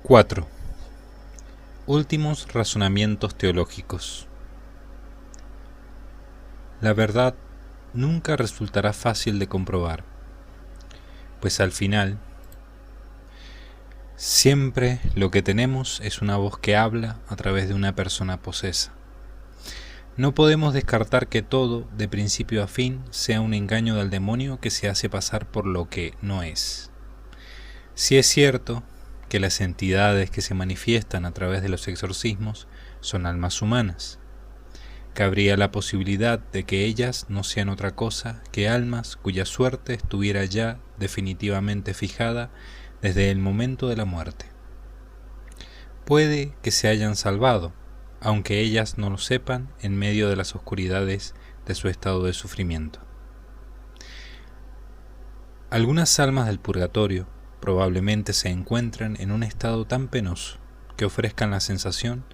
4. Últimos razonamientos teológicos. La verdad nunca resultará fácil de comprobar, pues al final siempre lo que tenemos es una voz que habla a través de una persona posesa. No podemos descartar que todo, de principio a fin, sea un engaño del demonio que se hace pasar por lo que no es. Si es cierto que las entidades que se manifiestan a través de los exorcismos son almas humanas, cabría la posibilidad de que ellas no sean otra cosa que almas cuya suerte estuviera ya definitivamente fijada desde el momento de la muerte. Puede que se hayan salvado, aunque ellas no lo sepan en medio de las oscuridades de su estado de sufrimiento. Algunas almas del purgatorio probablemente se encuentran en un estado tan penoso que ofrezcan la sensación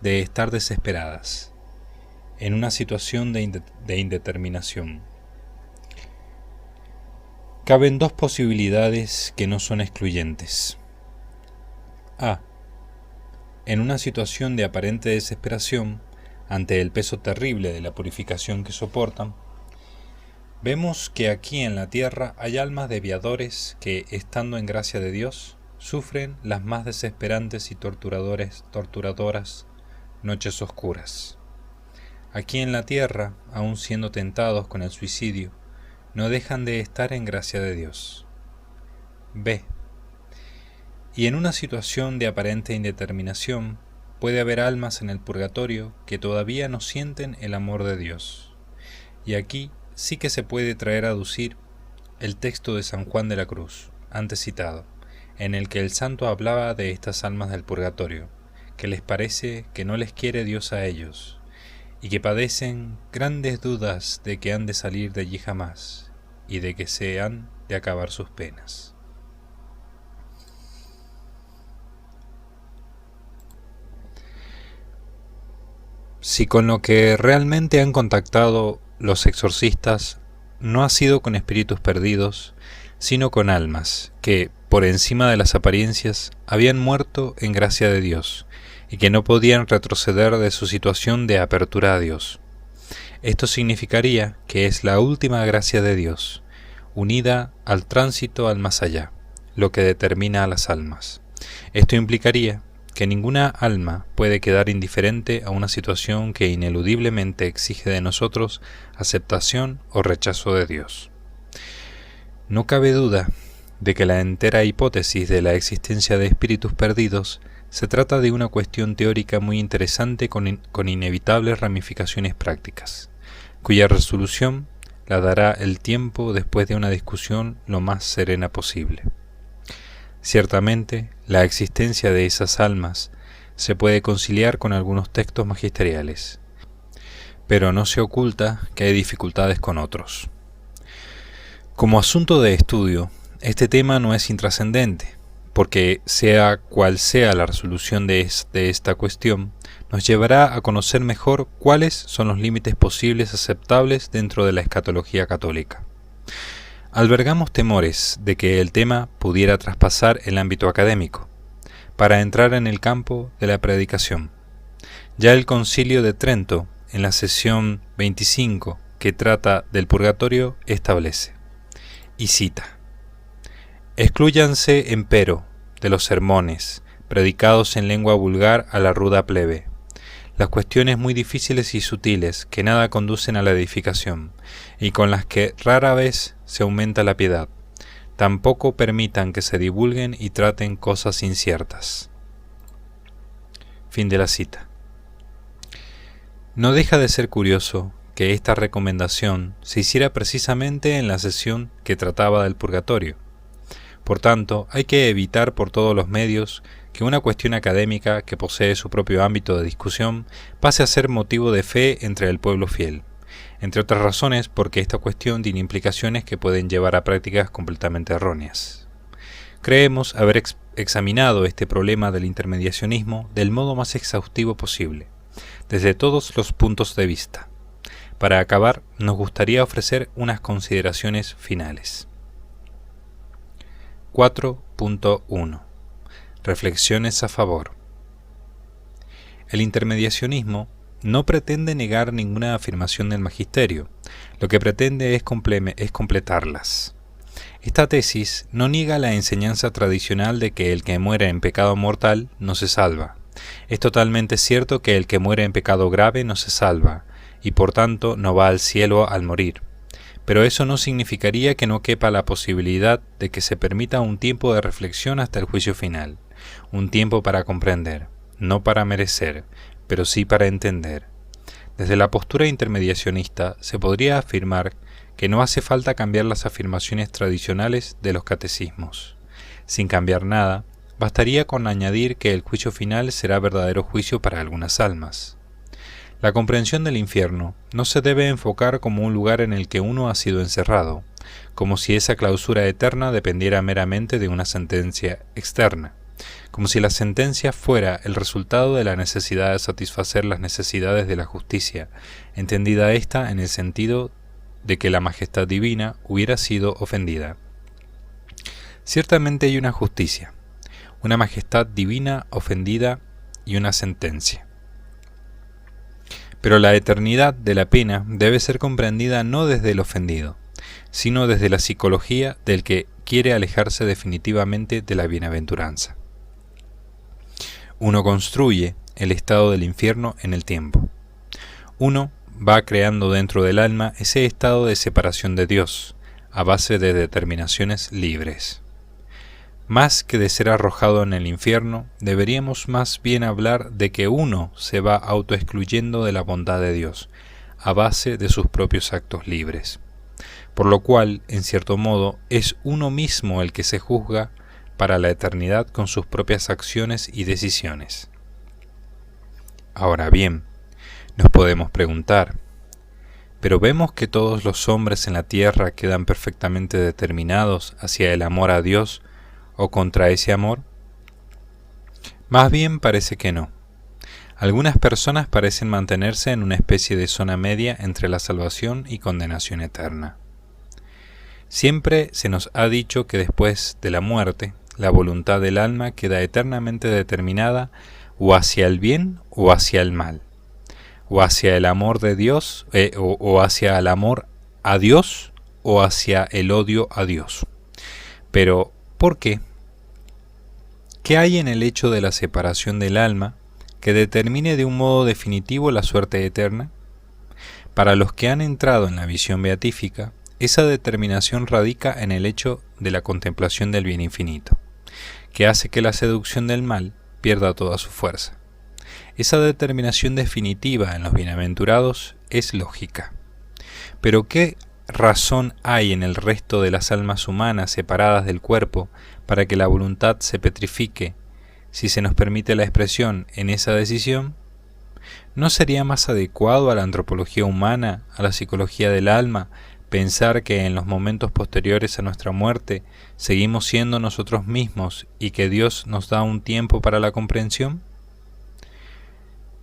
de estar desesperadas, en una situación de indeterminación. Caben dos posibilidades que no son excluyentes. A. En una situación de aparente desesperación ante el peso terrible de la purificación que soportan, vemos que aquí en la tierra hay almas de viadores que, estando en gracia de Dios, sufren las más desesperantes y torturadoras noches oscuras. Aquí en la tierra, aun siendo tentados con el suicidio, no dejan de estar en gracia de Dios. B. Y en una situación de aparente indeterminación, puede haber almas en el purgatorio que todavía no sienten el amor de Dios. Y aquí sí que se puede traer a aducir el texto de San Juan de la Cruz, antes citado, en el que el santo hablaba de estas almas del purgatorio, que les parece que no les quiere Dios a ellos, y que padecen grandes dudas de que han de salir de allí jamás, y de que se han de acabar sus penas. Si con lo que realmente han contactado los exorcistas no ha sido con espíritus perdidos, sino con almas que, por encima de las apariencias, habían muerto en gracia de Dios y que no podían retroceder de su situación de apertura a Dios. Esto significaría que es la última gracia de Dios, unida al tránsito al más allá, lo que determina a las almas. Esto implicaría que ninguna alma puede quedar indiferente a una situación que ineludiblemente exige de nosotros aceptación o rechazo de Dios. No cabe duda de que la entera hipótesis de la existencia de espíritus perdidos se trata de una cuestión teórica muy interesante con inevitables ramificaciones prácticas, cuya resolución la dará el tiempo después de una discusión lo más serena posible. Ciertamente, la existencia de esas almas se puede conciliar con algunos textos magisteriales, pero no se oculta que hay dificultades con otros. Como asunto de estudio, este tema no es intrascendente, porque sea cual sea la resolución de esta cuestión, nos llevará a conocer mejor cuáles son los límites posibles aceptables dentro de la escatología católica. Albergamos temores de que el tema pudiera traspasar el ámbito académico, para entrar en el campo de la predicación. Ya el Concilio de Trento, en la sesión 25, que trata del purgatorio, establece, y cita: exclúyanse, empero, de los sermones, predicados en lengua vulgar a la ruda plebe, las cuestiones muy difíciles y sutiles que nada conducen a la edificación, y con las que rara vez se aumenta la piedad. Tampoco permitan que se divulguen y traten cosas inciertas. Fin de la cita. No deja de ser curioso que esta recomendación se hiciera precisamente en la sesión que trataba del purgatorio. Por tanto, hay que evitar por todos los medios que una cuestión académica que posee su propio ámbito de discusión pase a ser motivo de fe entre el pueblo fiel, entre otras razones porque esta cuestión tiene implicaciones que pueden llevar a prácticas completamente erróneas. Creemos haber examinado este problema del intermediacionismo del modo más exhaustivo posible, desde todos los puntos de vista. Para acabar, nos gustaría ofrecer unas consideraciones finales. 4.1. Reflexiones a favor. El intermediacionismo no pretende negar ninguna afirmación del magisterio, lo que pretende es completarlas. Esta tesis no niega la enseñanza tradicional de que el que muere en pecado mortal no se salva. Es totalmente cierto que el que muere en pecado grave no se salva, y por tanto no va al cielo al morir. Pero eso no significaría que no quepa la posibilidad de que se permita un tiempo de reflexión hasta el juicio final, un tiempo para comprender, no para merecer, pero sí para entender. Desde la postura intermediacionista se podría afirmar que no hace falta cambiar las afirmaciones tradicionales de los catecismos. Sin cambiar nada, bastaría con añadir que el juicio final será verdadero juicio para algunas almas. La comprensión del infierno no se debe enfocar como un lugar en el que uno ha sido encerrado, como si esa clausura eterna dependiera meramente de una sentencia externa, como si la sentencia fuera el resultado de la necesidad de satisfacer las necesidades de la justicia, entendida ésta en el sentido de que la majestad divina hubiera sido ofendida. Ciertamente hay una justicia, una majestad divina ofendida y una sentencia. Pero la eternidad de la pena debe ser comprendida no desde el ofendido, sino desde la psicología del que quiere alejarse definitivamente de la bienaventuranza. Uno construye el estado del infierno en el tiempo. Uno va creando dentro del alma ese estado de separación de Dios, a base de determinaciones libres. Más que de ser arrojado en el infierno, deberíamos más bien hablar de que uno se va autoexcluyendo de la bondad de Dios, a base de sus propios actos libres. Por lo cual, en cierto modo, es uno mismo el que se juzga para la eternidad con sus propias acciones y decisiones. Ahora bien, nos podemos preguntar, ¿pero vemos que todos los hombres en la tierra quedan perfectamente determinados hacia el amor a Dios o contra ese amor? Más bien parece que no. Algunas personas parecen mantenerse en una especie de zona media entre la salvación y condenación eterna. Siempre se nos ha dicho que después de la muerte, la voluntad del alma queda eternamente determinada o hacia el bien o hacia el mal, o hacia el amor de Dios, o hacia el amor a Dios o hacia el odio a Dios. Pero, ¿por qué? ¿Qué hay en el hecho de la separación del alma que determine de un modo definitivo la suerte eterna? Para los que han entrado en la visión beatífica, esa determinación radica en el hecho de la contemplación del bien infinito, que hace que la seducción del mal pierda toda su fuerza. Esa determinación definitiva en los bienaventurados es lógica. Pero ¿qué razón hay en el resto de las almas humanas separadas del cuerpo para que la voluntad se petrifique, si se nos permite la expresión, en esa decisión? ¿No sería más adecuado a la antropología humana, a la psicología del alma, pensar que en los momentos posteriores a nuestra muerte seguimos siendo nosotros mismos y que Dios nos da un tiempo para la comprensión?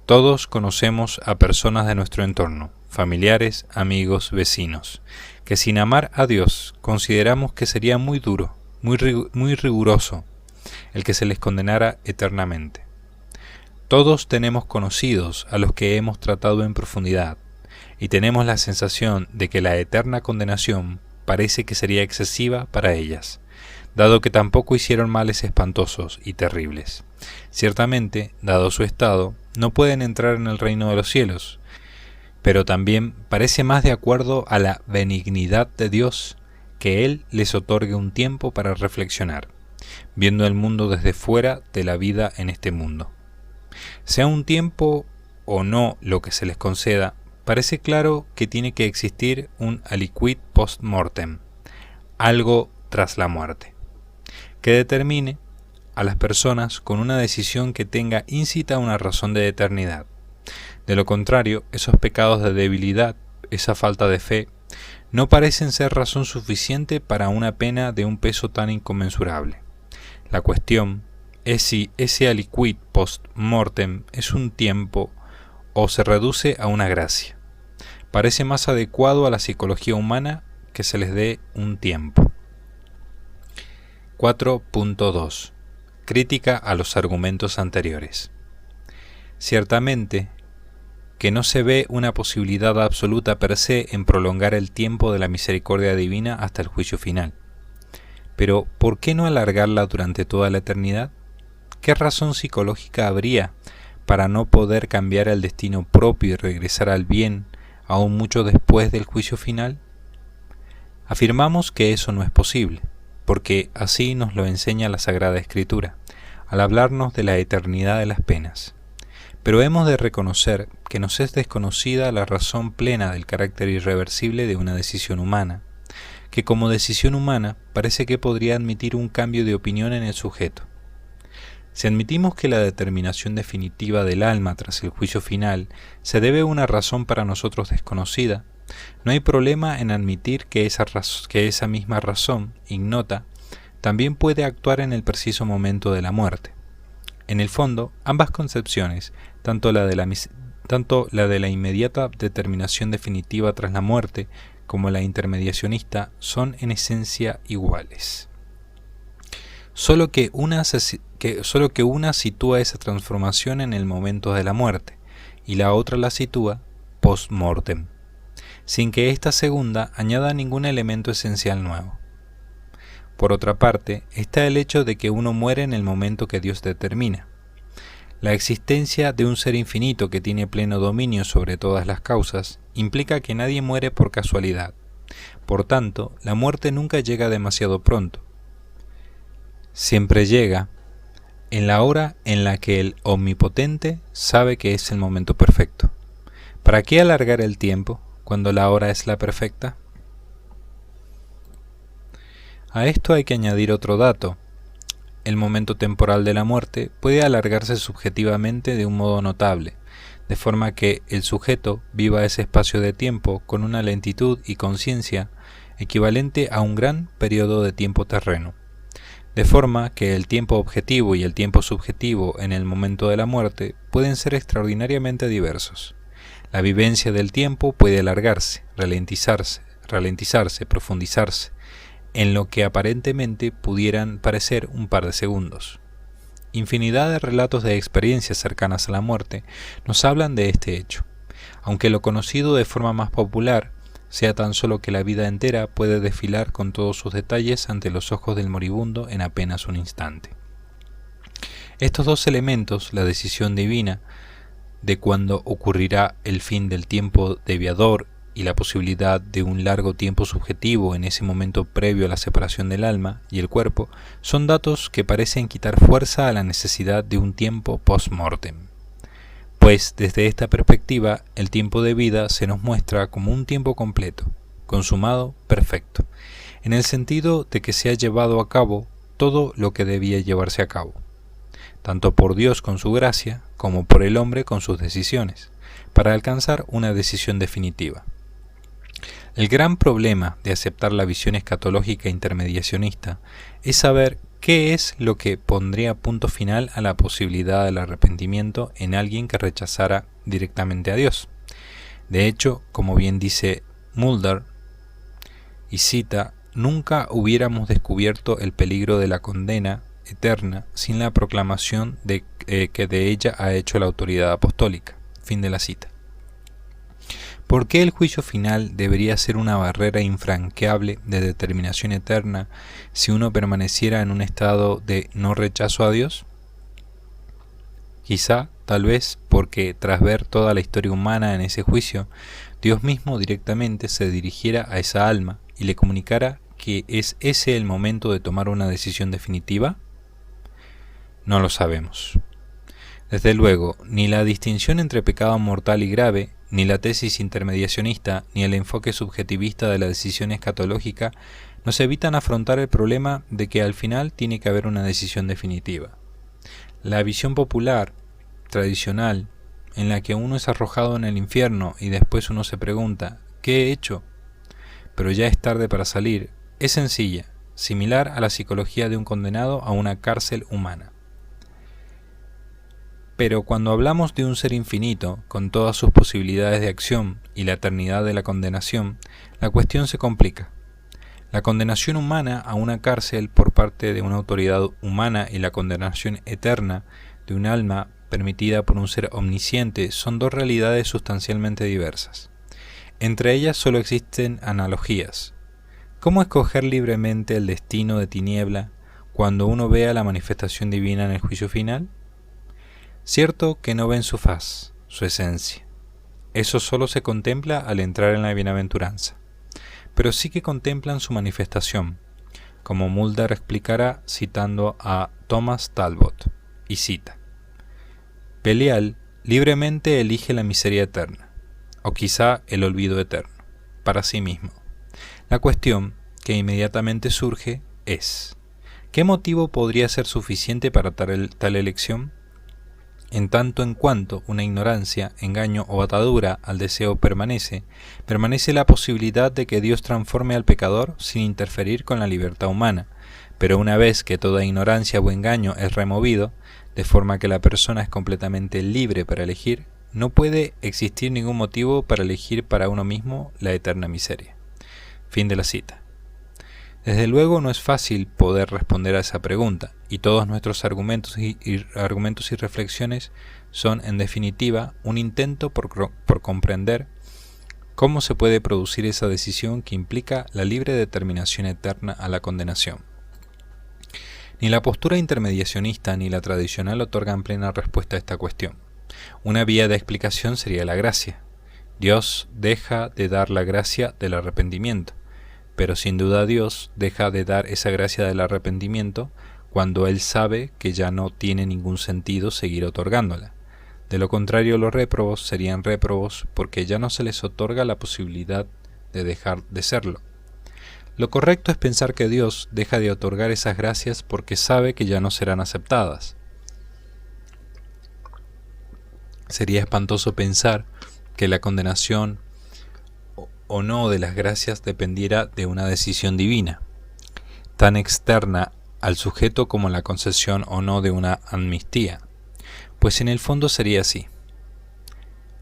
Todos conocemos a personas de nuestro entorno, familiares, amigos, vecinos, que sin amar a Dios consideramos que sería muy duro, muy riguroso, el que se les condenara eternamente. Todos tenemos conocidos a los que hemos tratado en profundidad, y tenemos la sensación de que la eterna condenación parece que sería excesiva para ellas, dado que tampoco hicieron males espantosos y terribles. Ciertamente, dado su estado, no pueden entrar en el reino de los cielos, pero también parece más de acuerdo a la benignidad de Dios que Él les otorgue un tiempo para reflexionar, viendo el mundo desde fuera de la vida en este mundo. Sea un tiempo o no lo que se les conceda, parece claro que tiene que existir un aliquid post mortem, algo tras la muerte, que determine a las personas con una decisión que tenga íncita una razón de eternidad. De lo contrario, esos pecados de debilidad, esa falta de fe, no parecen ser razón suficiente para una pena de un peso tan inconmensurable. La cuestión es si ese aliquid post mortem es un tiempo o se reduce a una gracia. Parece más adecuado a la psicología humana que se les dé un tiempo. 4.2 Crítica a los argumentos anteriores. Ciertamente que no se ve una posibilidad absoluta per se en prolongar el tiempo de la misericordia divina hasta el juicio final. Pero, ¿por qué no alargarla durante toda la eternidad? ¿Qué razón psicológica habría para no poder cambiar el destino propio y regresar al bien aún mucho después del juicio final? Afirmamos que eso no es posible, porque así nos lo enseña la Sagrada Escritura, al hablarnos de la eternidad de las penas. Pero hemos de reconocer que nos es desconocida la razón plena del carácter irreversible de una decisión humana, que como decisión humana parece que podría admitir un cambio de opinión en el sujeto. Si admitimos que la determinación definitiva del alma tras el juicio final se debe a una razón para nosotros desconocida, no hay problema en admitir que esa misma razón, ignota, también puede actuar en el preciso momento de la muerte. En el fondo, ambas concepciones, tanto la de la inmediata determinación definitiva tras la muerte como la intermediacionista, son en esencia iguales. Solo que una sitúa esa transformación en el momento de la muerte y la otra la sitúa post-mortem, sin que esta segunda añada ningún elemento esencial nuevo. Por otra parte, está el hecho de que uno muere en el momento que Dios determina. La existencia de un ser infinito que tiene pleno dominio sobre todas las causas implica que nadie muere por casualidad. Por tanto, la muerte nunca llega demasiado pronto. Siempre llega en la hora en la que el Omnipotente sabe que es el momento perfecto. ¿Para qué alargar el tiempo cuando la hora es la perfecta? A esto hay que añadir otro dato. El momento temporal de la muerte puede alargarse subjetivamente de un modo notable, de forma que el sujeto viva ese espacio de tiempo con una lentitud y conciencia equivalente a un gran periodo de tiempo terreno, de forma que el tiempo objetivo y el tiempo subjetivo en el momento de la muerte pueden ser extraordinariamente diversos. La vivencia del tiempo puede alargarse, ralentizarse, profundizarse, en lo que aparentemente pudieran parecer un par de segundos. Infinidad de relatos de experiencias cercanas a la muerte nos hablan de este hecho, aunque lo conocido de forma más popular sea tan solo que la vida entera puede desfilar con todos sus detalles ante los ojos del moribundo en apenas un instante. Estos dos elementos, la decisión divina de cuándo ocurrirá el fin del tiempo deviador y la posibilidad de un largo tiempo subjetivo en ese momento previo a la separación del alma y el cuerpo, son datos que parecen quitar fuerza a la necesidad de un tiempo post-mortem. Pues desde esta perspectiva, el tiempo de vida se nos muestra como un tiempo completo, consumado, perfecto, en el sentido de que se ha llevado a cabo todo lo que debía llevarse a cabo, tanto por Dios con su gracia como por el hombre con sus decisiones, para alcanzar una decisión definitiva. El gran problema de aceptar la visión escatológica intermediacionista es saber qué es lo que pondría punto final a la posibilidad del arrepentimiento en alguien que rechazara directamente a Dios. De hecho, como bien dice Mulder, y cita, nunca hubiéramos descubierto el peligro de la condena eterna sin la proclamación que de ella ha hecho la autoridad apostólica. Fin de la cita. ¿Por qué el juicio final debería ser una barrera infranqueable de determinación eterna si uno permaneciera en un estado de no rechazo a Dios? Quizá, tal vez, porque tras ver toda la historia humana en ese juicio, Dios mismo directamente se dirigiera a esa alma y le comunicara que es ese el momento de tomar una decisión definitiva. No lo sabemos. Desde luego, ni la distinción entre pecado mortal y grave, ni la tesis intermediacionista, ni el enfoque subjetivista de la decisión escatológica nos evitan afrontar el problema de que al final tiene que haber una decisión definitiva. La visión popular, tradicional, en la que uno es arrojado en el infierno y después uno se pregunta, ¿qué he hecho? Pero ya es tarde para salir, es sencilla, similar a la psicología de un condenado a una cárcel humana. Pero cuando hablamos de un ser infinito, con todas sus posibilidades de acción y la eternidad de la condenación, la cuestión se complica. La condenación humana a una cárcel por parte de una autoridad humana y la condenación eterna de un alma permitida por un ser omnisciente son dos realidades sustancialmente diversas. Entre ellas solo existen analogías. ¿Cómo escoger libremente el destino de tiniebla cuando uno vea la manifestación divina en el juicio final? Cierto que no ven su faz, su esencia. Eso solo se contempla al entrar en la bienaventuranza. Pero sí que contemplan su manifestación, como Mulder explicará citando a Thomas Talbot, y cita: Belial libremente elige la miseria eterna, o quizá el olvido eterno, para sí mismo. La cuestión que inmediatamente surge es: ¿qué motivo podría ser suficiente para tal elección? En tanto en cuanto una ignorancia, engaño o atadura al deseo permanece la posibilidad de que Dios transforme al pecador sin interferir con la libertad humana, pero una vez que toda ignorancia o engaño es removido, de forma que la persona es completamente libre para elegir, no puede existir ningún motivo para elegir para uno mismo la eterna miseria. Fin de la cita. Desde luego no es fácil poder responder a esa pregunta, y todos nuestros argumentos y reflexiones son, en definitiva, un intento por comprender cómo se puede producir esa decisión que implica la libre determinación eterna a la condenación. Ni la postura intermediacionista ni la tradicional otorgan plena respuesta a esta cuestión. Una vía de explicación sería la gracia. Dios deja de dar la gracia del arrepentimiento, pero sin duda Dios deja de dar esa gracia del arrepentimiento cuando Él sabe que ya no tiene ningún sentido seguir otorgándola. De lo contrario, los réprobos serían réprobos porque ya no se les otorga la posibilidad de dejar de serlo. Lo correcto es pensar que Dios deja de otorgar esas gracias porque sabe que ya no serán aceptadas. Sería espantoso pensar que la condenación o no de las gracias dependiera de una decisión divina, tan externa al sujeto como la concesión o no de una amnistía, pues en el fondo sería así: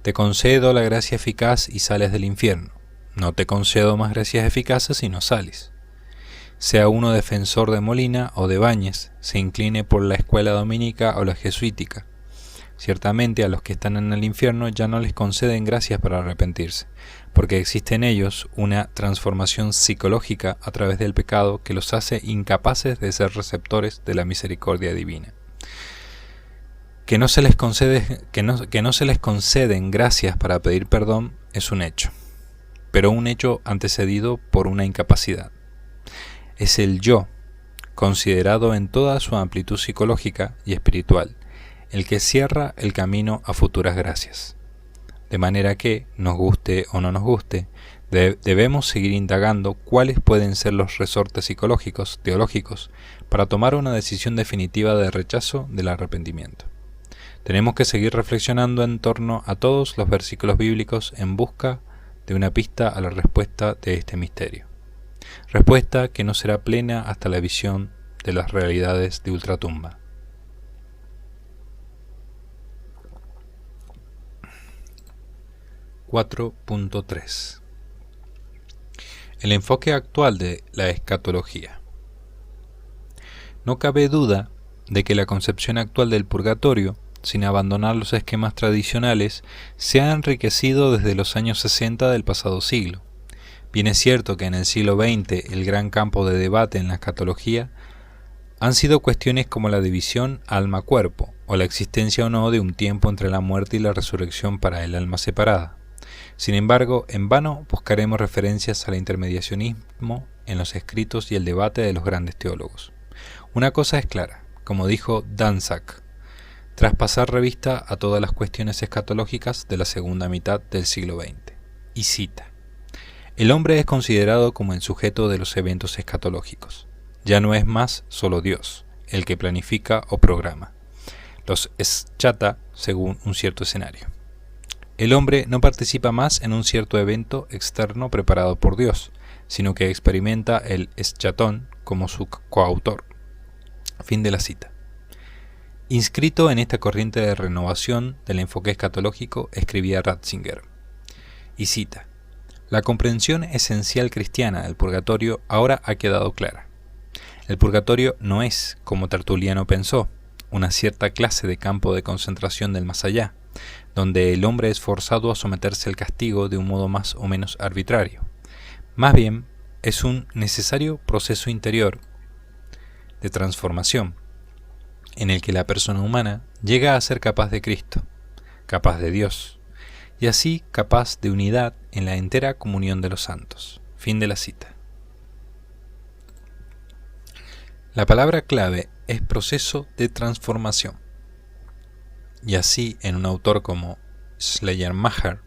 te concedo la gracia eficaz y sales del infierno, no te concedo más gracias eficaces y no sales. Sea uno defensor de Molina o de Báñez, se incline por la escuela dominica o la jesuítica. Ciertamente a los que están en el infierno ya no les conceden gracias para arrepentirse, porque existe en ellos una transformación psicológica a través del pecado que los hace incapaces de ser receptores de la misericordia divina. Que no se les conceden gracias para pedir perdón es un hecho, pero un hecho antecedido por una incapacidad. Es el yo, considerado en toda su amplitud psicológica y espiritual, el que cierra el camino a futuras gracias. De manera que, nos guste o no nos guste, debemos seguir indagando cuáles pueden ser los resortes psicológicos, teológicos, para tomar una decisión definitiva de rechazo del arrepentimiento. Tenemos que seguir reflexionando en torno a todos los versículos bíblicos en busca de una pista a la respuesta de este misterio. Respuesta que no será plena hasta la visión de las realidades de ultratumba. 4.3 El enfoque actual de la escatología. No cabe duda de que la concepción actual del purgatorio, sin abandonar los esquemas tradicionales, se ha enriquecido desde los años 60 del pasado siglo. Bien es cierto que en el siglo XX el gran campo de debate en la escatología han sido cuestiones como la división alma-cuerpo, o la existencia o no de un tiempo entre la muerte y la resurrección para el alma separada. Sin embargo, en vano buscaremos referencias al intermediacionismo en los escritos y el debate de los grandes teólogos. Una cosa es clara, como dijo Danzak, tras pasar revista a todas las cuestiones escatológicas de la segunda mitad del siglo XX, y cita: el hombre es considerado como el sujeto de los eventos escatológicos. Ya no es más solo Dios, el que planifica o programa. Los eschata según un cierto escenario. El hombre no participa más en un cierto evento externo preparado por Dios, sino que experimenta el eschatón como su coautor. Fin de la cita. Inscrito en esta corriente de renovación del enfoque escatológico, escribía Ratzinger, y cita: La comprensión esencial cristiana del purgatorio ahora ha quedado clara. El purgatorio no es, como Tertuliano pensó, una cierta clase de campo de concentración del más allá, donde el hombre es forzado a someterse al castigo de un modo más o menos arbitrario. Más bien, es un necesario proceso interior de transformación, en el que la persona humana llega a ser capaz de Cristo, capaz de Dios, y así capaz de unidad en la entera comunión de los santos. Fin de la cita. La palabra clave es proceso de transformación. Y así, en un autor como Schleiermacher,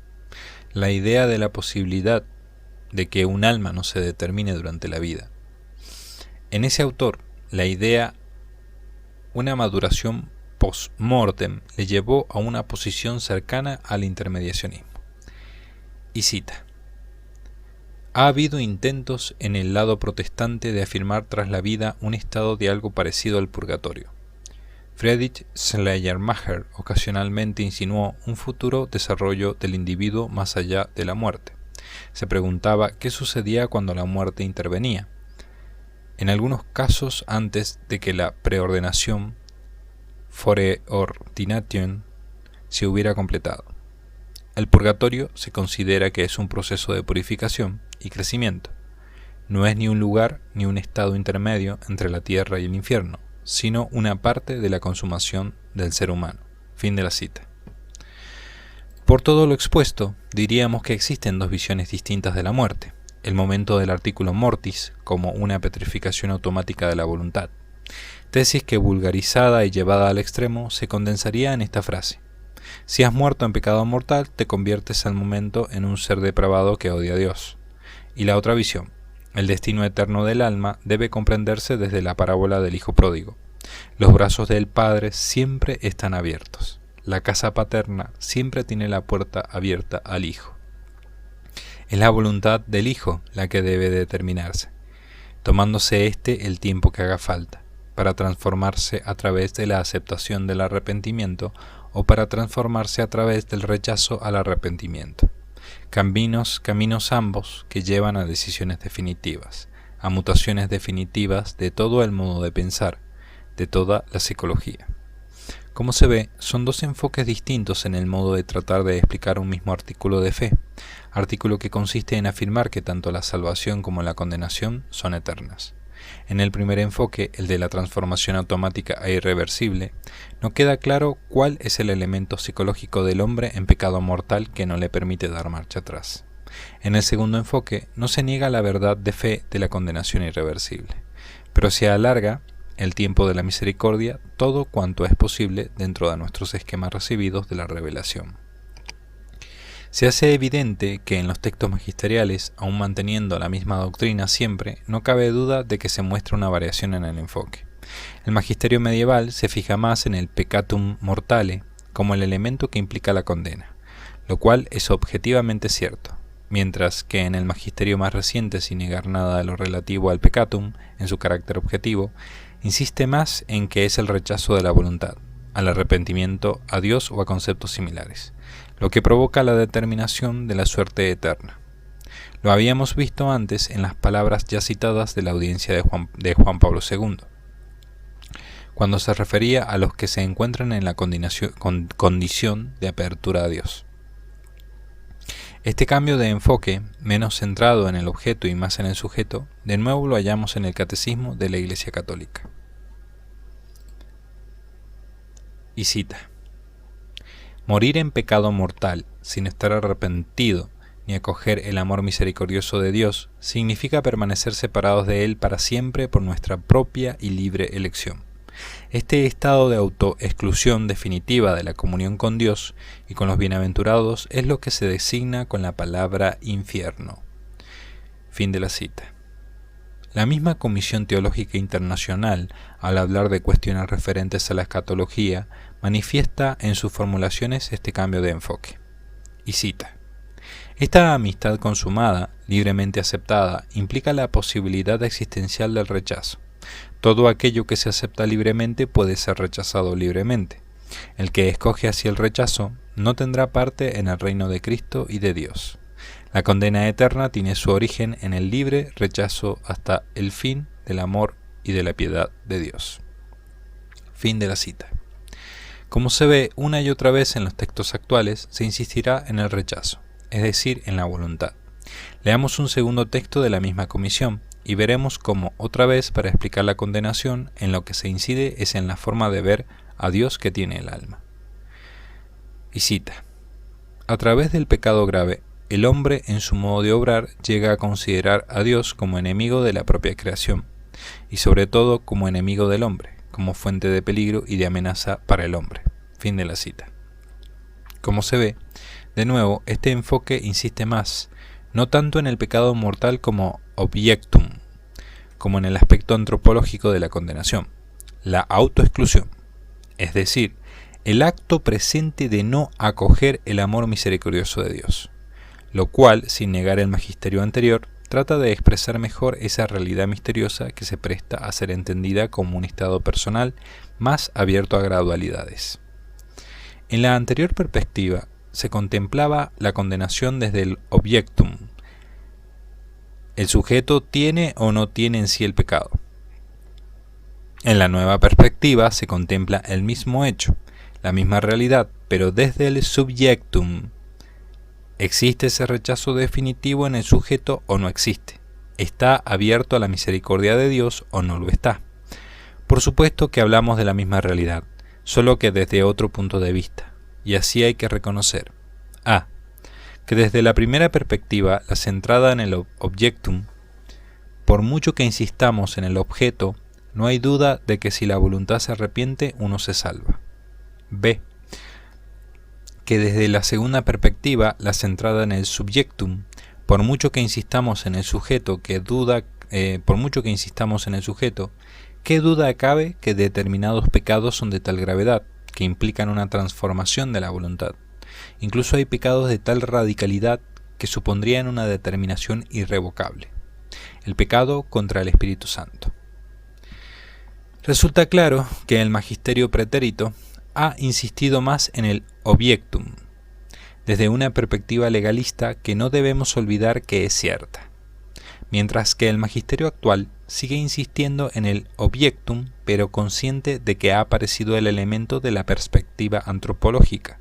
la idea de la posibilidad de que un alma no se determine durante la vida. En ese autor, la idea, una maduración post-mortem, le llevó a una posición cercana al intermediacionismo. Y cita: ha habido intentos en el lado protestante de afirmar tras la vida un estado de algo parecido al purgatorio. Friedrich Schleiermacher ocasionalmente insinuó un futuro desarrollo del individuo más allá de la muerte. Se preguntaba qué sucedía cuando la muerte intervenía, en algunos casos antes de que la preordenación Foreordination se hubiera completado. El purgatorio se considera que es un proceso de purificación y crecimiento. No es ni un lugar ni un estado intermedio entre la tierra y el infierno, sino una parte de la consumación del ser humano. Fin de la cita. Por todo lo expuesto, diríamos que existen dos visiones distintas de la muerte. El momento del artículo mortis como una petrificación automática de la voluntad. Tesis que, vulgarizada y llevada al extremo, se condensaría en esta frase: si has muerto en pecado mortal, te conviertes al momento en un ser depravado que odia a Dios. Y la otra visión: el destino eterno del alma debe comprenderse desde la parábola del hijo pródigo. Los brazos del Padre siempre están abiertos. La casa paterna siempre tiene la puerta abierta al Hijo. Es la voluntad del Hijo la que debe determinarse, tomándose éste el tiempo que haga falta, para transformarse a través de la aceptación del arrepentimiento o para transformarse a través del rechazo al arrepentimiento. Caminos ambos que llevan a decisiones definitivas, a mutaciones definitivas de todo el modo de pensar, de toda la psicología. Como se ve, son dos enfoques distintos en el modo de tratar de explicar un mismo artículo de fe, artículo que consiste en afirmar que tanto la salvación como la condenación son eternas. En el primer enfoque, el de la transformación automática e irreversible, no queda claro cuál es el elemento psicológico del hombre en pecado mortal que no le permite dar marcha atrás. En el segundo enfoque, no se niega la verdad de fe de la condenación irreversible, pero se alarga el tiempo de la misericordia todo cuanto es posible dentro de nuestros esquemas recibidos de la revelación. Se hace evidente que en los textos magisteriales, aun manteniendo la misma doctrina siempre, no cabe duda de que se muestra una variación en el enfoque. El magisterio medieval se fija más en el peccatum mortale como el elemento que implica la condena, lo cual es objetivamente cierto, mientras que en el magisterio más reciente, sin negar nada de lo relativo al peccatum en su carácter objetivo, insiste más en que es el rechazo de la voluntad, al arrepentimiento, a Dios o a conceptos similares, lo que provoca la determinación de la suerte eterna. Lo habíamos visto antes en las palabras ya citadas de la audiencia de Juan Pablo II, cuando se refería a los que se encuentran en la condición de apertura a Dios. Este cambio de enfoque, menos centrado en el objeto y más en el sujeto, de nuevo lo hallamos en el Catecismo de la Iglesia Católica. Y cita: morir en pecado mortal, sin estar arrepentido ni acoger el amor misericordioso de Dios, significa permanecer separados de Él para siempre por nuestra propia y libre elección. Este estado de autoexclusión definitiva de la comunión con Dios y con los bienaventurados es lo que se designa con la palabra infierno. Fin de la cita. La misma Comisión Teológica Internacional, al hablar de cuestiones referentes a la escatología, manifiesta en sus formulaciones este cambio de enfoque. Y cita: esta amistad consumada, libremente aceptada, implica la posibilidad existencial del rechazo. Todo aquello que se acepta libremente puede ser rechazado libremente. El que escoge hacia el rechazo no tendrá parte en el reino de Cristo y de Dios. La condena eterna tiene su origen en el libre rechazo hasta el fin del amor y de la piedad de Dios. Fin de la cita. Como se ve una y otra vez en los textos actuales, se insistirá en el rechazo, es decir, en la voluntad. Leamos un segundo texto de la misma comisión y veremos cómo, otra vez, para explicar la condenación, en lo que se incide es en la forma de ver a Dios que tiene el alma. Y cita: a través del pecado grave, el hombre en su modo de obrar llega a considerar a Dios como enemigo de la propia creación, y sobre todo como enemigo del hombre, como fuente de peligro y de amenaza para el hombre. Fin de la cita. Como se ve, de nuevo, este enfoque insiste más, no tanto en el pecado mortal como objectum, como en el aspecto antropológico de la condenación, la autoexclusión, es decir, el acto presente de no acoger el amor misericordioso de Dios, lo cual, sin negar el magisterio anterior, trata de expresar mejor esa realidad misteriosa que se presta a ser entendida como un estado personal más abierto a gradualidades. En la anterior perspectiva, se contemplaba la condenación desde el objectum. El sujeto tiene o no tiene en sí el pecado. En la nueva perspectiva se contempla el mismo hecho, la misma realidad, pero desde el subjectum. ¿Existe ese rechazo definitivo en el sujeto o no existe? ¿Está abierto a la misericordia de Dios o no lo está? Por supuesto que hablamos de la misma realidad, solo que desde otro punto de vista. Y así hay que reconocer a. Que desde la primera perspectiva, la centrada en el objectum, por mucho que insistamos en el objeto, no hay duda de que si la voluntad se arrepiente, uno se salva. B. Que desde la segunda perspectiva, la centrada en el subjectum, por mucho que insistamos en el sujeto, ¿qué duda cabe que determinados pecados son de tal gravedad, que implican una transformación de la voluntad? Incluso hay pecados de tal radicalidad que supondrían una determinación irrevocable. El pecado contra el Espíritu Santo. Resulta claro que el magisterio pretérito ha insistido más en el objectum, desde una perspectiva legalista que no debemos olvidar que es cierta, mientras que el magisterio actual sigue insistiendo en el objectum, pero consciente de que ha aparecido el elemento de la perspectiva antropológica,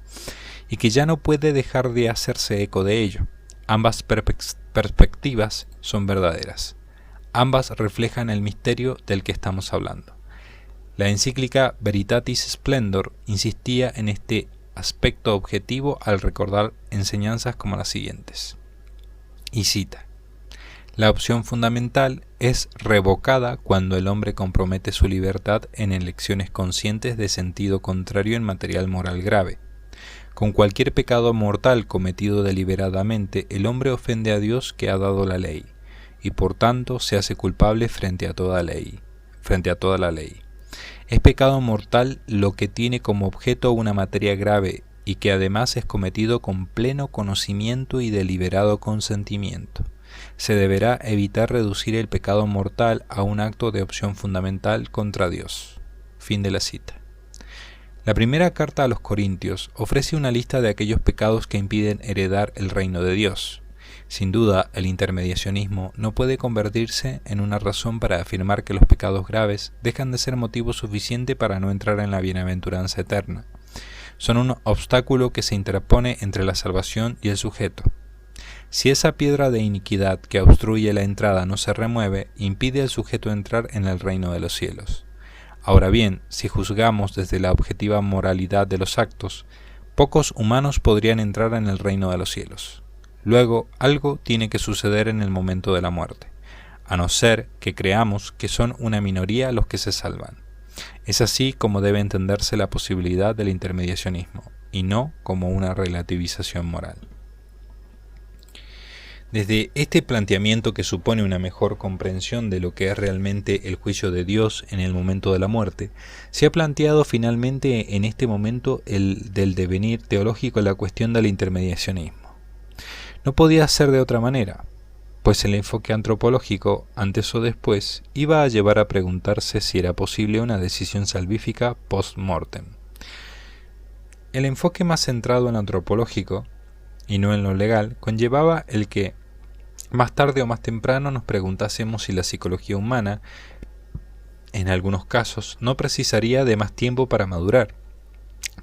y que ya no puede dejar de hacerse eco de ello. Ambas perspectivas son verdaderas. Ambas reflejan el misterio del que estamos hablando. La encíclica Veritatis Splendor insistía en este aspecto objetivo al recordar enseñanzas como las siguientes. Y cita: la opción fundamental es revocada cuando el hombre compromete su libertad en elecciones conscientes de sentido contrario en material moral grave. Con cualquier pecado mortal cometido deliberadamente, el hombre ofende a Dios que ha dado la ley, y por tanto se hace culpable frente a toda la ley. Es pecado mortal lo que tiene como objeto una materia grave y que además es cometido con pleno conocimiento y deliberado consentimiento. Se deberá evitar reducir el pecado mortal a un acto de opción fundamental contra Dios. Fin de la cita. La primera carta a los Corintios ofrece una lista de aquellos pecados que impiden heredar el reino de Dios. Sin duda, el intermediacionismo no puede convertirse en una razón para afirmar que los pecados graves dejan de ser motivo suficiente para no entrar en la bienaventuranza eterna. Son un obstáculo que se interpone entre la salvación y el sujeto. Si esa piedra de iniquidad que obstruye la entrada no se remueve, impide al sujeto entrar en el reino de los cielos. Ahora bien, si juzgamos desde la objetiva moralidad de los actos, pocos humanos podrían entrar en el reino de los cielos. Luego, algo tiene que suceder en el momento de la muerte, a no ser que creamos que son una minoría los que se salvan. Es así como debe entenderse la posibilidad del intermediacionismo, y no como una relativización moral. Desde este planteamiento, que supone una mejor comprensión de lo que es realmente el juicio de Dios en el momento de la muerte, se ha planteado finalmente en este momento el del devenir teológico la cuestión del intermediacionismo. No podía ser de otra manera, pues el enfoque antropológico, antes o después, iba a llevar a preguntarse si era posible una decisión salvífica post-mortem. El enfoque más centrado en lo antropológico y no en lo legal, conllevaba el que más tarde o más temprano nos preguntásemos si la psicología humana, en algunos casos, no precisaría de más tiempo para madurar,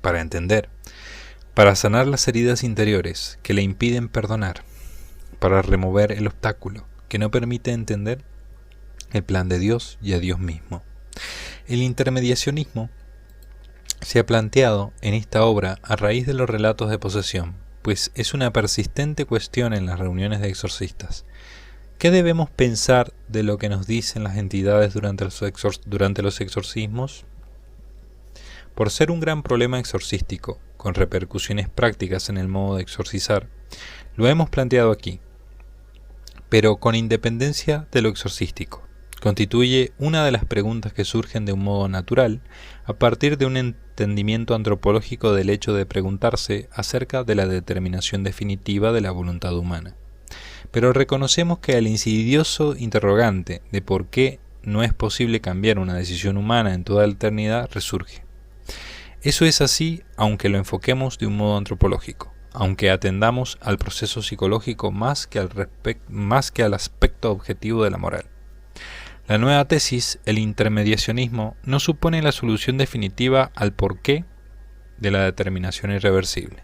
para entender, para sanar las heridas interiores que le impiden perdonar, para remover el obstáculo que no permite entender el plan de Dios y a Dios mismo. El intermediacionismo se ha planteado en esta obra a raíz de los relatos de posesión, pues es una persistente cuestión en las reuniones de exorcistas. ¿Qué debemos pensar de lo que nos dicen las entidades durante los exorcismos? Por ser un gran problema exorcístico, con repercusiones prácticas en el modo de exorcizar, lo hemos planteado aquí, pero con independencia de lo exorcístico. Constituye una de las preguntas que surgen de un modo natural a partir de un entendimiento antropológico del hecho de preguntarse acerca de la determinación definitiva de la voluntad humana. Pero reconocemos que el insidioso interrogante de por qué no es posible cambiar una decisión humana en toda la eternidad resurge. Eso es así aunque lo enfoquemos de un modo antropológico, aunque atendamos al proceso psicológico más que al aspecto objetivo de la moral. La nueva tesis, el intermediacionismo, no supone la solución definitiva al porqué de la determinación irreversible.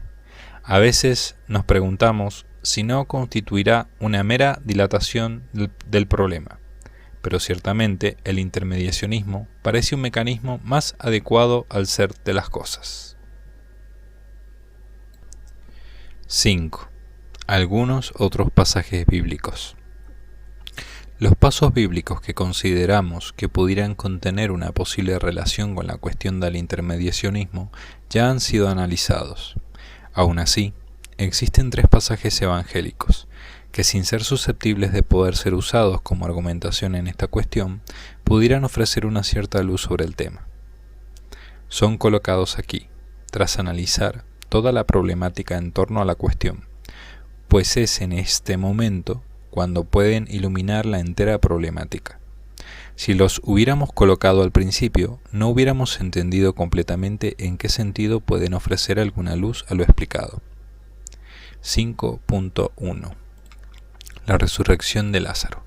A veces nos preguntamos si no constituirá una mera dilatación del problema, pero ciertamente el intermediacionismo parece un mecanismo más adecuado al ser de las cosas. 5. Algunos otros pasajes bíblicos. Los pasos bíblicos que consideramos que pudieran contener una posible relación con la cuestión del intermediacionismo ya han sido analizados. Aún así, existen 3 pasajes evangélicos que, sin ser susceptibles de poder ser usados como argumentación en esta cuestión, pudieran ofrecer una cierta luz sobre el tema. Son colocados aquí, tras analizar toda la problemática en torno a la cuestión, pues es en este momento cuando pueden iluminar la entera problemática. Si los hubiéramos colocado al principio, no hubiéramos entendido completamente en qué sentido pueden ofrecer alguna luz a lo explicado. 5.1. La resurrección de Lázaro.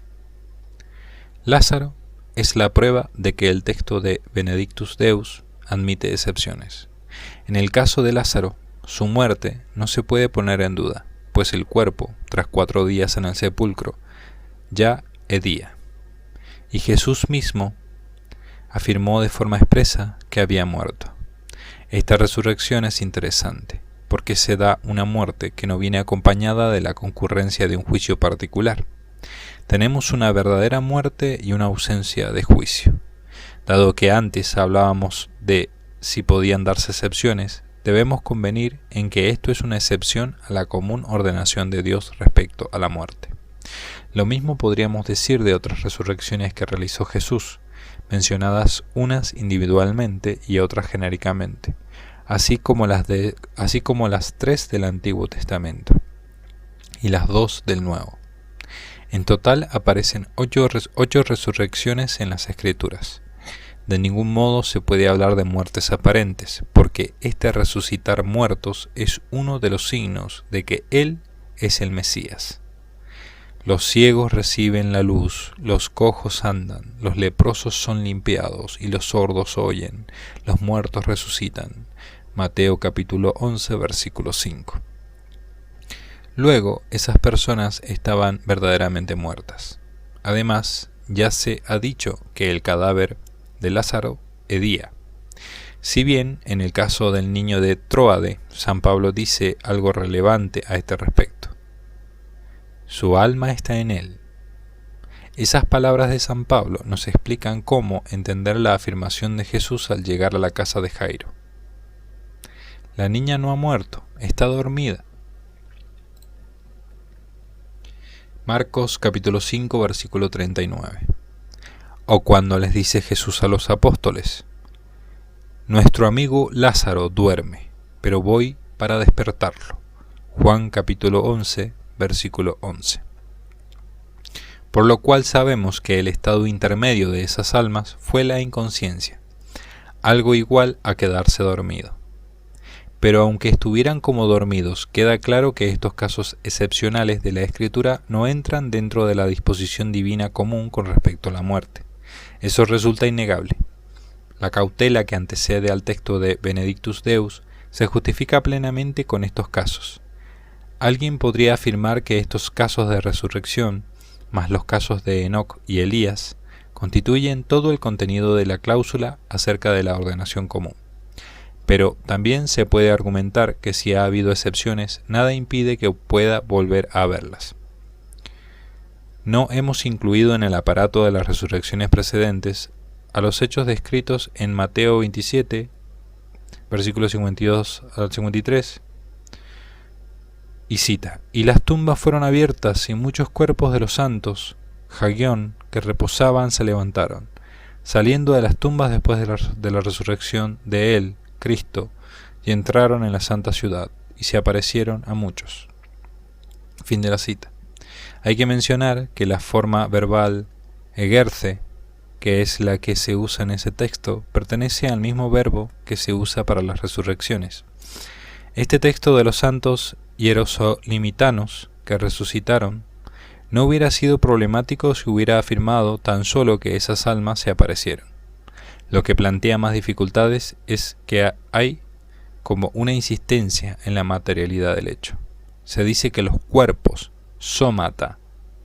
Lázaro es la prueba de que el texto de Benedictus Deus admite excepciones. En el caso de Lázaro, su muerte no se puede poner en duda, pues el cuerpo, tras 4 días en el sepulcro, ya hedía. Y Jesús mismo afirmó de forma expresa que había muerto. Esta resurrección es interesante, porque se da una muerte que no viene acompañada de la concurrencia de un juicio particular. Tenemos una verdadera muerte y una ausencia de juicio. Dado que antes hablábamos de si podían darse excepciones, debemos convenir en que esto es una excepción a la común ordenación de Dios respecto a la muerte. Lo mismo podríamos decir de otras resurrecciones que realizó Jesús, mencionadas unas individualmente y otras genéricamente, así como las 3 del Antiguo Testamento y las 2 del Nuevo. En total aparecen 8 resurrecciones en las Escrituras. De ningún modo se puede hablar de muertes aparentes, porque este resucitar muertos es uno de los signos de que Él es el Mesías. Los ciegos reciben la luz, los cojos andan, los leprosos son limpiados y los sordos oyen, los muertos resucitan. Mateo capítulo 11, versículo 5. Luego, esas personas estaban verdaderamente muertas. Además, ya se ha dicho que el cadáver de Lázaro hedía. Si bien, en el caso del niño de Tróade, San Pablo dice algo relevante a este respecto. Su alma está en él. Esas palabras de San Pablo nos explican cómo entender la afirmación de Jesús al llegar a la casa de Jairo. La niña no ha muerto, está dormida. Marcos capítulo 5, versículo 39. O cuando les dice Jesús a los apóstoles: nuestro amigo Lázaro duerme, pero voy para despertarlo. Juan capítulo 11, versículo 11. Por lo cual sabemos que el estado intermedio de esas almas fue la inconsciencia, algo igual a quedarse dormido. Pero aunque estuvieran como dormidos, queda claro que estos casos excepcionales de la Escritura no entran dentro de la disposición divina común con respecto a la muerte. Eso resulta innegable. La cautela que antecede al texto de Benedictus Deus se justifica plenamente con estos casos. Alguien podría afirmar que estos casos de resurrección, más los casos de Enoc y Elías, constituyen todo el contenido de la cláusula acerca de la ordenación común. Pero también se puede argumentar que si ha habido excepciones, nada impide que pueda volver a haberlas. No hemos incluido en el aparato de las resurrecciones precedentes a los hechos descritos en Mateo 27, versículos 52 al 53, y cita: "Y las tumbas fueron abiertas, y muchos cuerpos de los santos, Hagión, que reposaban, se levantaron, saliendo de las tumbas después de la resurrección de él, Cristo, y entraron en la santa ciudad, y se aparecieron a muchos". Fin de la cita. Hay que mencionar que la forma verbal egerce, que es la que se usa en ese texto, pertenece al mismo verbo que se usa para las resurrecciones. Este texto de los santos hierosolimitanos que resucitaron no hubiera sido problemático si hubiera afirmado tan solo que esas almas se aparecieron. Lo que plantea más dificultades es que hay como una insistencia en la materialidad del hecho. Se dice que los cuerpos, somata,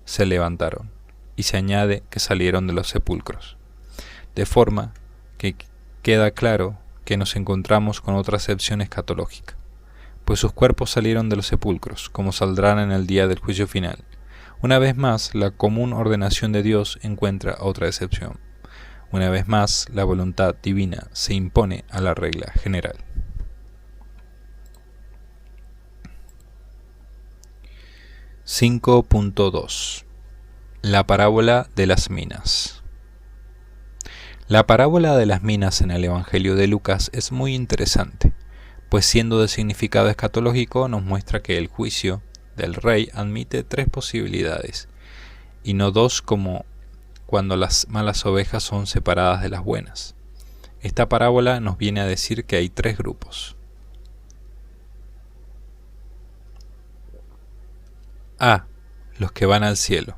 se levantaron, y se añade que salieron de los sepulcros. De forma que queda claro que nos encontramos con otra acepción escatológica, pues sus cuerpos salieron de los sepulcros, como saldrán en el día del juicio final. Una vez más, la común ordenación de Dios encuentra otra excepción. Una vez más, la voluntad divina se impone a la regla general. (5.2) La parábola de las minas. La parábola de las minas en el Evangelio de Lucas es muy interesante, pues siendo de significado escatológico nos muestra que el juicio del rey admite tres posibilidades, y no dos como cuando las malas ovejas son separadas de las buenas. Esta parábola nos viene a decir que hay tres grupos. A. Los que van al cielo.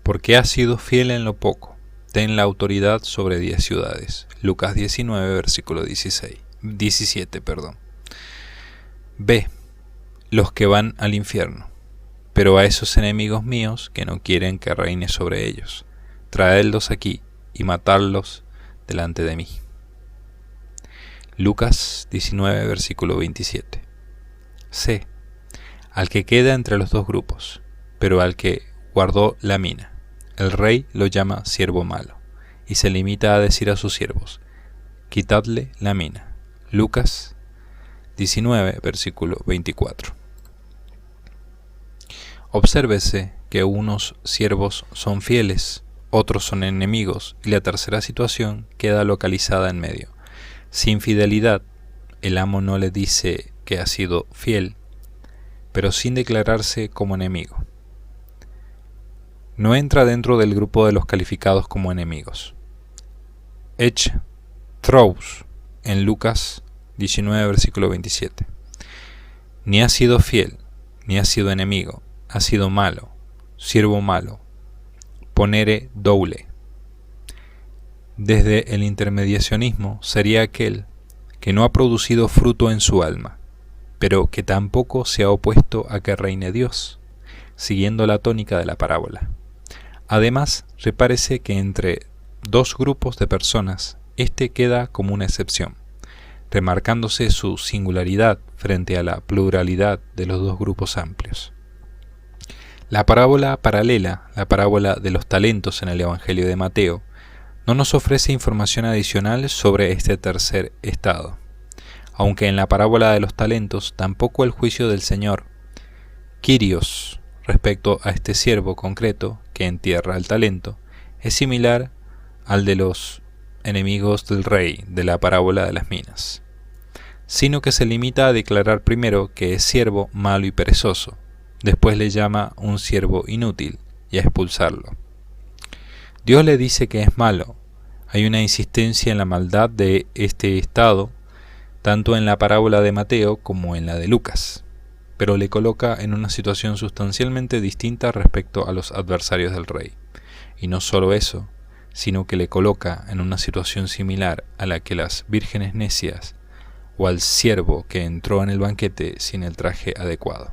Porque has sido fiel en lo poco, ten la autoridad sobre 10 ciudades. Lucas 19, versículo 17. B. Los que van al infierno. Pero a esos enemigos míos que no quieren que reine sobre ellos, traedlos aquí y matadlos delante de mí. Lucas 19, versículo 27. C. Al que queda entre los dos grupos, pero al que guardó la mina. El rey lo llama siervo malo, y se limita a decir a sus siervos: quitadle la mina. Lucas 19, versículo 24. Obsérvese que unos siervos son fieles, otros son enemigos, y la tercera situación queda localizada en medio. Sin fidelidad, el amo no le dice que ha sido fiel, pero sin declararse como enemigo. No entra dentro del grupo de los calificados como enemigos. Ech Trous, en Lucas 19, versículo 27. Ni ha sido fiel, ni ha sido enemigo, ha sido malo, siervo malo, ponere doule. Desde el intermediacionismo sería aquel que no ha producido fruto en su alma, pero que tampoco se ha opuesto a que reine Dios, siguiendo la tónica de la parábola. Además, repárese que entre dos grupos de personas, este queda como una excepción, remarcándose su singularidad frente a la pluralidad de los dos grupos amplios. La parábola paralela, la parábola de los talentos en el Evangelio de Mateo, no nos ofrece información adicional sobre este tercer estado, aunque en la parábola de los talentos tampoco el juicio del Señor, Kyrios, respecto a este siervo concreto que entierra el talento, es similar al de los enemigos del rey de la parábola de las minas, sino que se limita a declarar primero que es siervo malo y perezoso, después le llama un siervo inútil y a expulsarlo. Dios le dice que es malo. Hay una insistencia en la maldad de este estado, tanto en la parábola de Mateo como en la de Lucas, pero le coloca en una situación sustancialmente distinta respecto a los adversarios del rey. Y no solo eso, sino que le coloca en una situación similar a la que las vírgenes necias o al siervo que entró en el banquete sin el traje adecuado.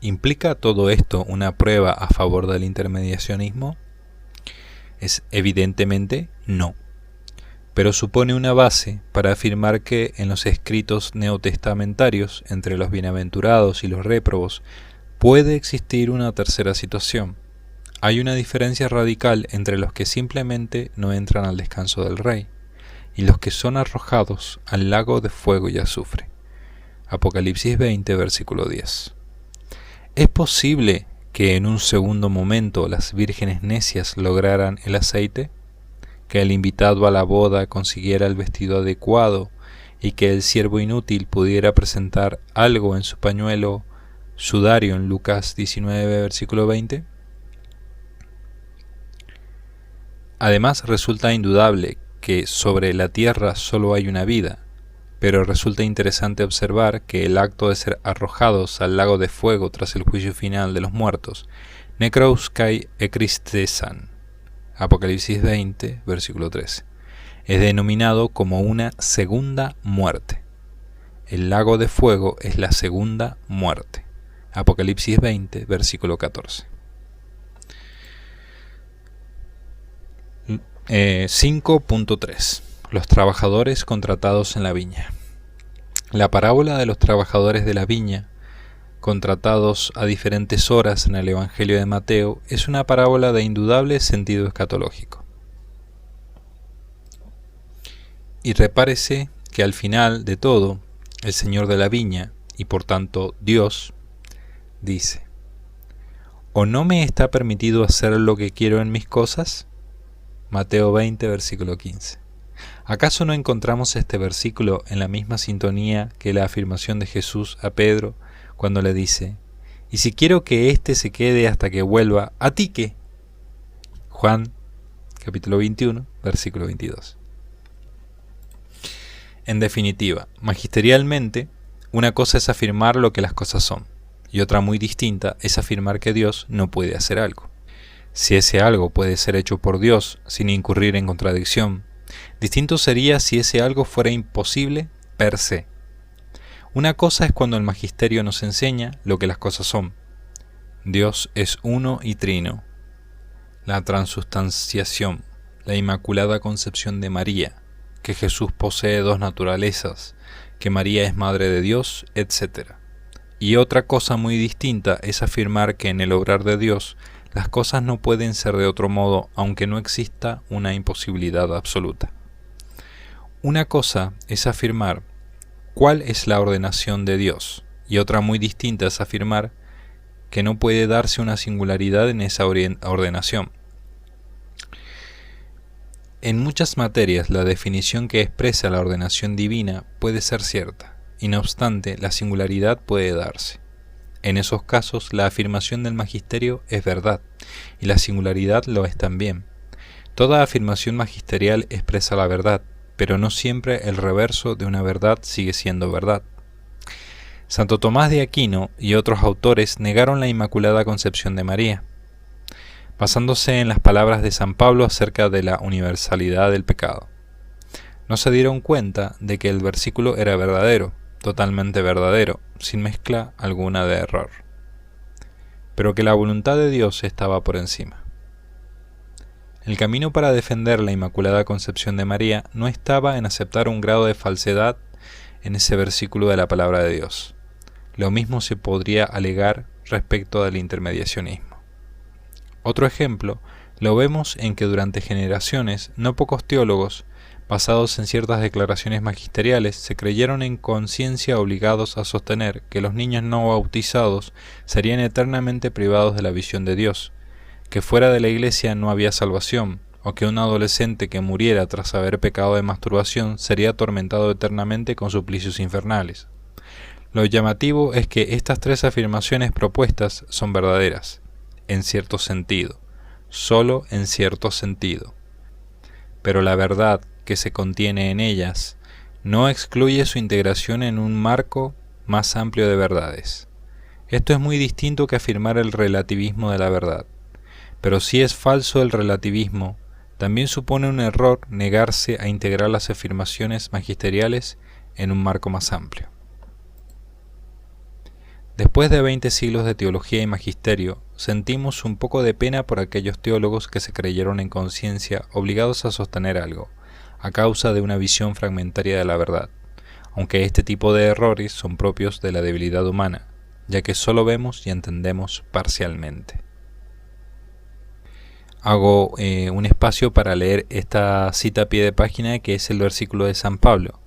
¿Implica todo esto una prueba a favor del intermediacionismo? Es evidentemente no, pero supone una base para afirmar que en los escritos neotestamentarios entre los bienaventurados y los réprobos puede existir una tercera situación. Hay una diferencia radical entre los que simplemente no entran al descanso del rey y los que son arrojados al lago de fuego y azufre. Apocalipsis 20, versículo 10. ¿Es posible que en un segundo momento las vírgenes necias lograran el aceite? ¿Que el invitado a la boda consiguiera el vestido adecuado y que el siervo inútil pudiera presentar algo en su pañuelo sudario en Lucas 19, versículo 20? Además, resulta indudable que sobre la tierra solo hay una vida, pero resulta interesante observar que el acto de ser arrojados al lago de fuego tras el juicio final de los muertos, necrouskai ekristesan, Apocalipsis 20, versículo 13, es denominado como una segunda muerte. El lago de fuego es la segunda muerte. Apocalipsis 20, versículo 14. 5.3. Los trabajadores contratados en la viña. La parábola de los trabajadores de la viña, contratados a diferentes horas en el Evangelio de Mateo, es una parábola de indudable sentido escatológico. Y repárese que al final de todo, el Señor de la viña, y por tanto Dios, dice: ¿o no me está permitido hacer lo que quiero en mis cosas? Mateo 20, versículo 15. ¿Acaso no encontramos este versículo en la misma sintonía que la afirmación de Jesús a Pedro cuando le dice: ¿y si quiero que éste se quede hasta que vuelva, a ti qué? Juan capítulo 21, versículo 22. En definitiva, magisterialmente, una cosa es afirmar lo que las cosas son, y otra muy distinta es afirmar que Dios no puede hacer algo. Si ese algo puede ser hecho por Dios sin incurrir en contradicción, distinto sería si ese algo fuera imposible per se. Una cosa es cuando el magisterio nos enseña lo que las cosas son. Dios es uno y trino. La transustanciación, la inmaculada concepción de María, que Jesús posee dos naturalezas, que María es Madre de Dios, etc. Y otra cosa muy distinta es afirmar que en el obrar de Dios las cosas no pueden ser de otro modo, aunque no exista una imposibilidad absoluta. Una cosa es afirmar cuál es la ordenación de Dios, y otra muy distinta es afirmar que no puede darse una singularidad en esa ordenación. En muchas materias la definición que expresa la ordenación divina puede ser cierta, y no obstante la singularidad puede darse. En esos casos la afirmación del magisterio es verdad, y la singularidad lo es también. Toda afirmación magisterial expresa la verdad, pero no siempre el reverso de una verdad sigue siendo verdad. Santo Tomás de Aquino y otros autores negaron la Inmaculada Concepción de María, basándose en las palabras de San Pablo acerca de la universalidad del pecado. No se dieron cuenta de que el versículo era verdadero, totalmente verdadero, sin mezcla alguna de error, pero que la voluntad de Dios estaba por encima. El camino para defender la Inmaculada Concepción de María no estaba en aceptar un grado de falsedad en ese versículo de la palabra de Dios. Lo mismo se podría alegar respecto del intermediacionismo. Otro ejemplo lo vemos en que durante generaciones no pocos teólogos, basados en ciertas declaraciones magisteriales, se creyeron en conciencia obligados a sostener que los niños no bautizados serían eternamente privados de la visión de Dios, que fuera de la iglesia no había salvación, o que un adolescente que muriera tras haber pecado de masturbación sería atormentado eternamente con suplicios infernales. Lo llamativo es que estas tres afirmaciones propuestas son verdaderas, en cierto sentido, solo en cierto sentido. pero la verdad que se contiene en ellas no excluye su integración en un marco más amplio de verdades. Esto es muy distinto que afirmar el relativismo de la verdad. Pero si es falso el relativismo, también supone un error negarse a integrar las afirmaciones magisteriales en un marco más amplio. Después de 20 siglos de teología y magisterio, sentimos un poco de pena por aquellos teólogos que se creyeron en conciencia obligados a sostener algo, a causa de una visión fragmentaria de la verdad, aunque este tipo de errores son propios de la debilidad humana, ya que solo vemos y entendemos parcialmente. Hago un espacio para leer esta cita a pie de página, que es el versículo de San Pablo,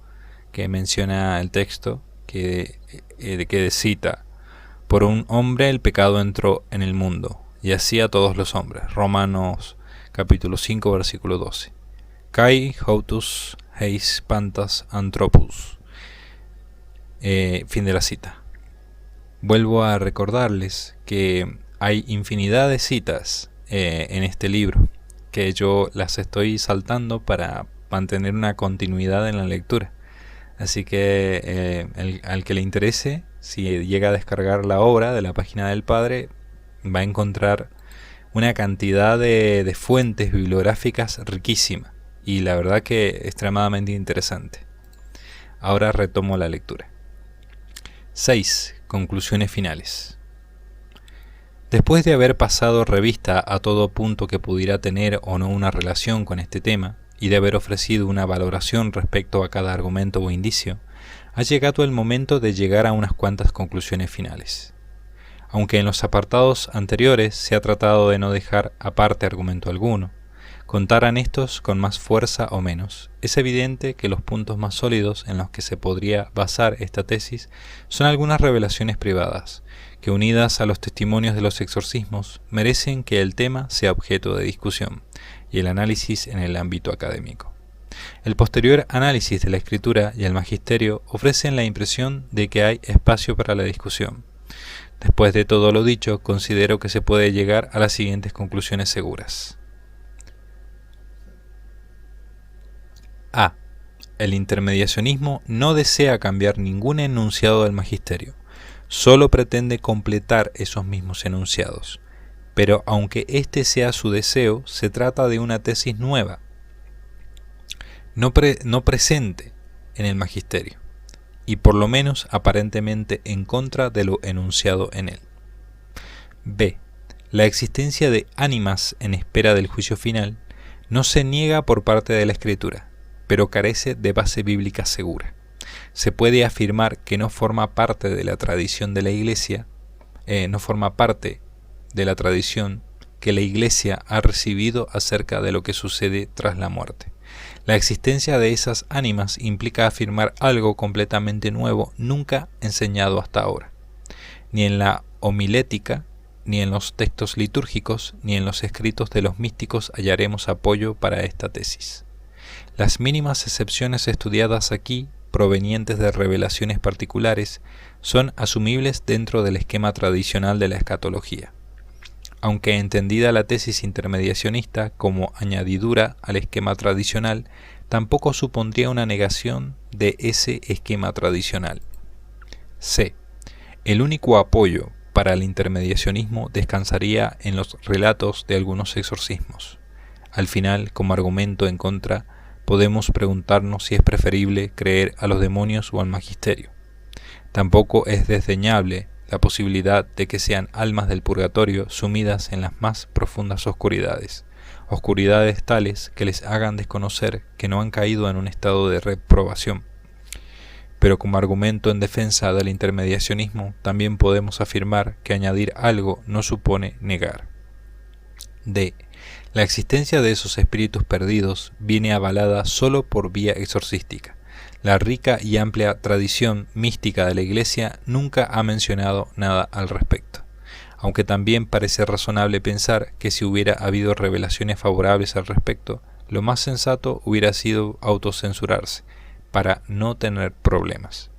que menciona el texto que cita: por un hombre el pecado entró en el mundo, y así a todos los hombres. Romanos capítulo 5, versículo 12. Kai autus heis pantas anthropus. Fin de la cita. Vuelvo a recordarles que hay infinidad de citas en este libro, que yo las estoy saltando para mantener una continuidad en la lectura. Así que al que le interese, si llega a descargar la obra de la página del Padre, va a encontrar una cantidad de fuentes bibliográficas riquísima, y la verdad que extremadamente interesante. Ahora retomo la lectura. 6. Conclusiones finales. Después de haber pasado revista a todo punto que pudiera tener o no una relación con este tema, y de haber ofrecido una valoración respecto a cada argumento o indicio, ha llegado el momento de llegar a unas cuantas conclusiones finales. Aunque en los apartados anteriores se ha tratado de no dejar aparte argumento alguno, contaran estos con más fuerza o menos, es evidente que los puntos más sólidos en los que se podría basar esta tesis son algunas revelaciones privadas, que unidas a los testimonios de los exorcismos merecen que el tema sea objeto de discusión y el análisis en el ámbito académico. El posterior análisis de la escritura y el magisterio ofrecen la impresión de que hay espacio para la discusión. Después de todo lo dicho, considero que se puede llegar a las siguientes conclusiones seguras. A. El intermediacionismo no desea cambiar ningún enunciado del magisterio, solo pretende completar esos mismos enunciados. Pero aunque este sea su deseo, se trata de una tesis nueva, no presente en el magisterio, y por lo menos aparentemente en contra de lo enunciado en él. B. La existencia de ánimas en espera del juicio final no se niega por parte de la Escritura, pero carece de base bíblica segura. Se puede afirmar que no forma parte de la tradición de la Iglesia, que la Iglesia ha recibido acerca de lo que sucede tras la muerte. La existencia de esas ánimas implica afirmar algo completamente nuevo, nunca enseñado hasta ahora. Ni en la homilética, ni en los textos litúrgicos, ni en los escritos de los místicos hallaremos apoyo para esta tesis. Las mínimas excepciones estudiadas aquí, provenientes de revelaciones particulares, son asumibles dentro del esquema tradicional de la escatología. Aunque entendida la tesis intermediacionista como añadidura al esquema tradicional, tampoco supondría una negación de ese esquema tradicional. C. El único apoyo para el intermediacionismo descansaría en los relatos de algunos exorcismos. Al final, como argumento en contra, podemos preguntarnos si es preferible creer a los demonios o al magisterio. Tampoco es desdeñable la posibilidad de que sean almas del purgatorio sumidas en las más profundas oscuridades tales que les hagan desconocer que no han caído en un estado de reprobación. Pero como argumento en defensa del intermediacionismo, también podemos afirmar que añadir algo no supone negar. D. La existencia de esos espíritus perdidos viene avalada solo por vía exorcística. La rica y amplia tradición mística de la Iglesia nunca ha mencionado nada al respecto, aunque también parece razonable pensar que si hubiera habido revelaciones favorables al respecto, lo más sensato hubiera sido autocensurarse, para no tener problemas.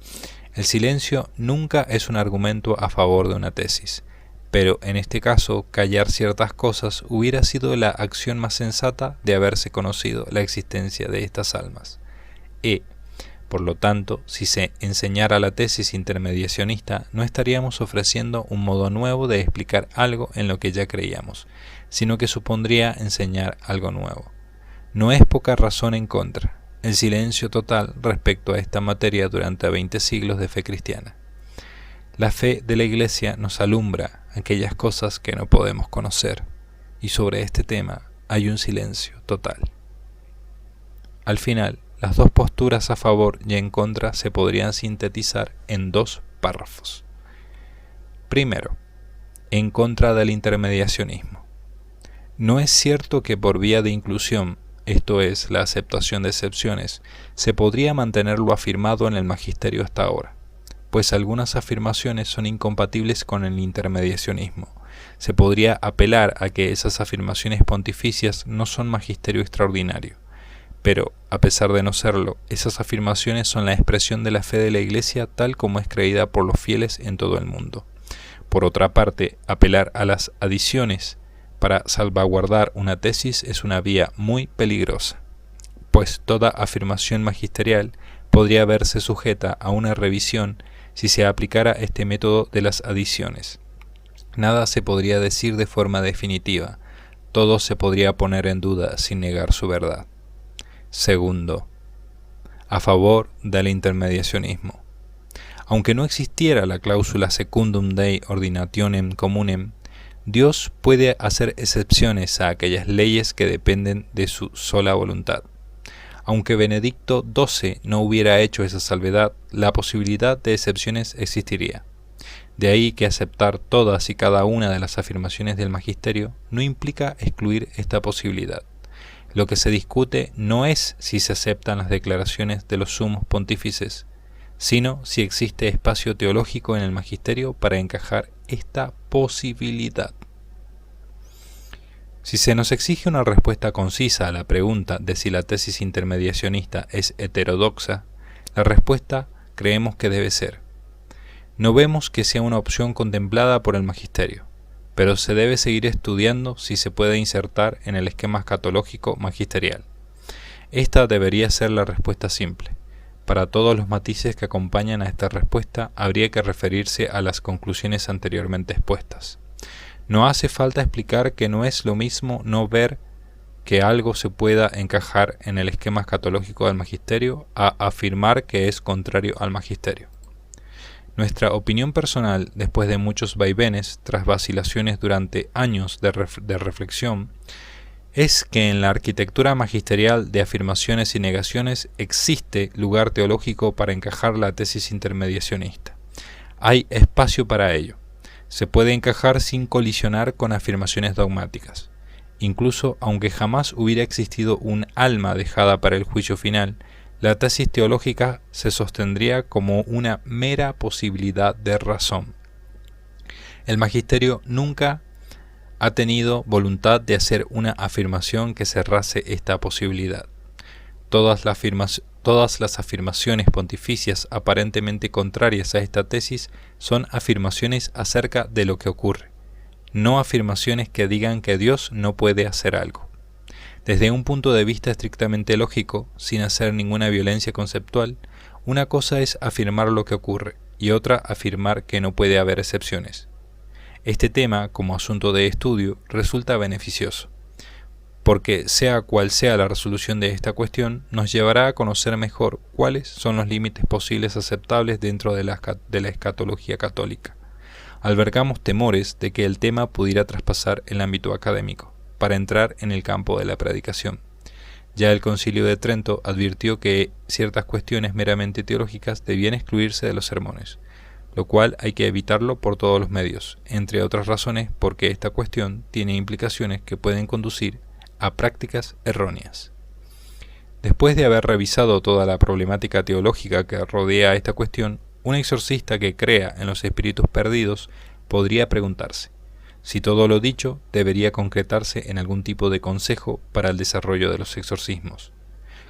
El silencio nunca es un argumento a favor de una tesis, pero en este caso callar ciertas cosas hubiera sido la acción más sensata de haberse conocido la existencia de estas almas. Por lo tanto, si se enseñara la tesis intermediacionista, no estaríamos ofreciendo un modo nuevo de explicar algo en lo que ya creíamos, sino que supondría enseñar algo nuevo. No es poca razón en contra el silencio total respecto a esta materia durante 20 siglos de fe cristiana. La fe de la Iglesia nos alumbra aquellas cosas que no podemos conocer, y sobre este tema hay un silencio total. Al final, las dos posturas a favor y en contra se podrían sintetizar en 2 párrafos. Primero, en contra del intermediacionismo. No es cierto que por vía de inclusión, esto es, la aceptación de excepciones, se podría mantener lo afirmado en el magisterio hasta ahora, pues algunas afirmaciones son incompatibles con el intermediacionismo. Se podría apelar a que esas afirmaciones pontificias no son magisterio extraordinario. Pero, a pesar de no serlo, esas afirmaciones son la expresión de la fe de la Iglesia tal como es creída por los fieles en todo el mundo. Por otra parte, apelar a las adiciones para salvaguardar una tesis es una vía muy peligrosa, pues toda afirmación magisterial podría verse sujeta a una revisión si se aplicara este método de las adiciones. Nada se podría decir de forma definitiva, todo se podría poner en duda sin negar su verdad. Segundo, a favor del intermediacionismo. Aunque no existiera la cláusula secundum Dei ordinationem communem, Dios puede hacer excepciones a aquellas leyes que dependen de su sola voluntad. Aunque Benedicto XII no hubiera hecho esa salvedad, la posibilidad de excepciones existiría. De ahí que aceptar todas y cada una de las afirmaciones del magisterio no implica excluir esta posibilidad. Lo que se discute no es si se aceptan las declaraciones de los sumos pontífices, sino si existe espacio teológico en el magisterio para encajar esta posibilidad. Si se nos exige una respuesta concisa a la pregunta de si la tesis intermediacionista es heterodoxa, la respuesta creemos que debe ser: no vemos que sea una opción contemplada por el magisterio, pero se debe seguir estudiando si se puede insertar en el esquema escatológico magisterial. Esta debería ser la respuesta simple. Para todos los matices que acompañan a esta respuesta, habría que referirse a las conclusiones anteriormente expuestas. No hace falta explicar que no es lo mismo no ver que algo se pueda encajar en el esquema escatológico del magisterio a afirmar que es contrario al magisterio. Nuestra opinión personal, después de muchos vaivenes, tras vacilaciones durante años de reflexión, es que en la arquitectura magisterial de afirmaciones y negaciones existe lugar teológico para encajar la tesis intermediacionista. Hay espacio para ello. Se puede encajar sin colisionar con afirmaciones dogmáticas. Incluso aunque jamás hubiera existido un alma dejada para el juicio final, la tesis teológica se sostendría como una mera posibilidad de razón. El magisterio nunca ha tenido voluntad de hacer una afirmación que cerrase esta posibilidad. Todas las afirmaciones pontificias aparentemente contrarias a esta tesis son afirmaciones acerca de lo que ocurre, no afirmaciones que digan que Dios no puede hacer algo. Desde un punto de vista estrictamente lógico, sin hacer ninguna violencia conceptual, una cosa es afirmar lo que ocurre y otra afirmar que no puede haber excepciones. Este tema, como asunto de estudio, resulta beneficioso, porque sea cual sea la resolución de esta cuestión, nos llevará a conocer mejor cuáles son los límites posibles aceptables dentro de la escatología católica. Albergamos temores de que el tema pudiera traspasar el ámbito académico, para entrar en el campo de la predicación. Ya el Concilio de Trento advirtió que ciertas cuestiones meramente teológicas debían excluirse de los sermones, lo cual hay que evitarlo por todos los medios, entre otras razones porque esta cuestión tiene implicaciones que pueden conducir a prácticas erróneas. Después de haber revisado toda la problemática teológica que rodea esta cuestión, un exorcista que crea en los espíritus perdidos podría preguntarse si todo lo dicho debería concretarse en algún tipo de consejo para el desarrollo de los exorcismos.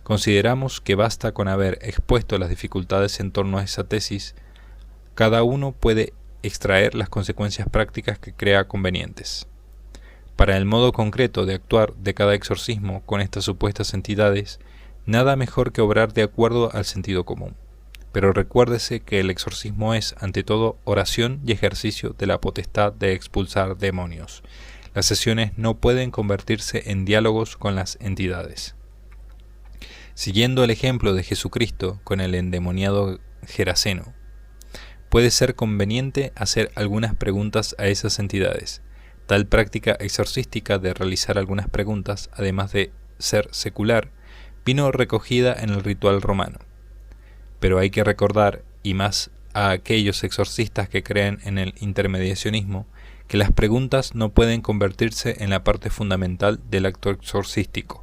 Consideramos que basta con haber expuesto las dificultades en torno a esa tesis. Cada uno puede extraer las consecuencias prácticas que crea convenientes. Para el modo concreto de actuar de cada exorcismo con estas supuestas entidades, nada mejor que obrar de acuerdo al sentido común. Pero recuérdese que el exorcismo es, ante todo, oración y ejercicio de la potestad de expulsar demonios. Las sesiones no pueden convertirse en diálogos con las entidades. Siguiendo el ejemplo de Jesucristo con el endemoniado Geraseno, puede ser conveniente hacer algunas preguntas a esas entidades. Tal práctica exorcística de realizar algunas preguntas, además de ser secular, vino recogida en el ritual romano. Pero hay que recordar, y más a aquellos exorcistas que creen en el intermediacionismo, que las preguntas no pueden convertirse en la parte fundamental del acto exorcístico.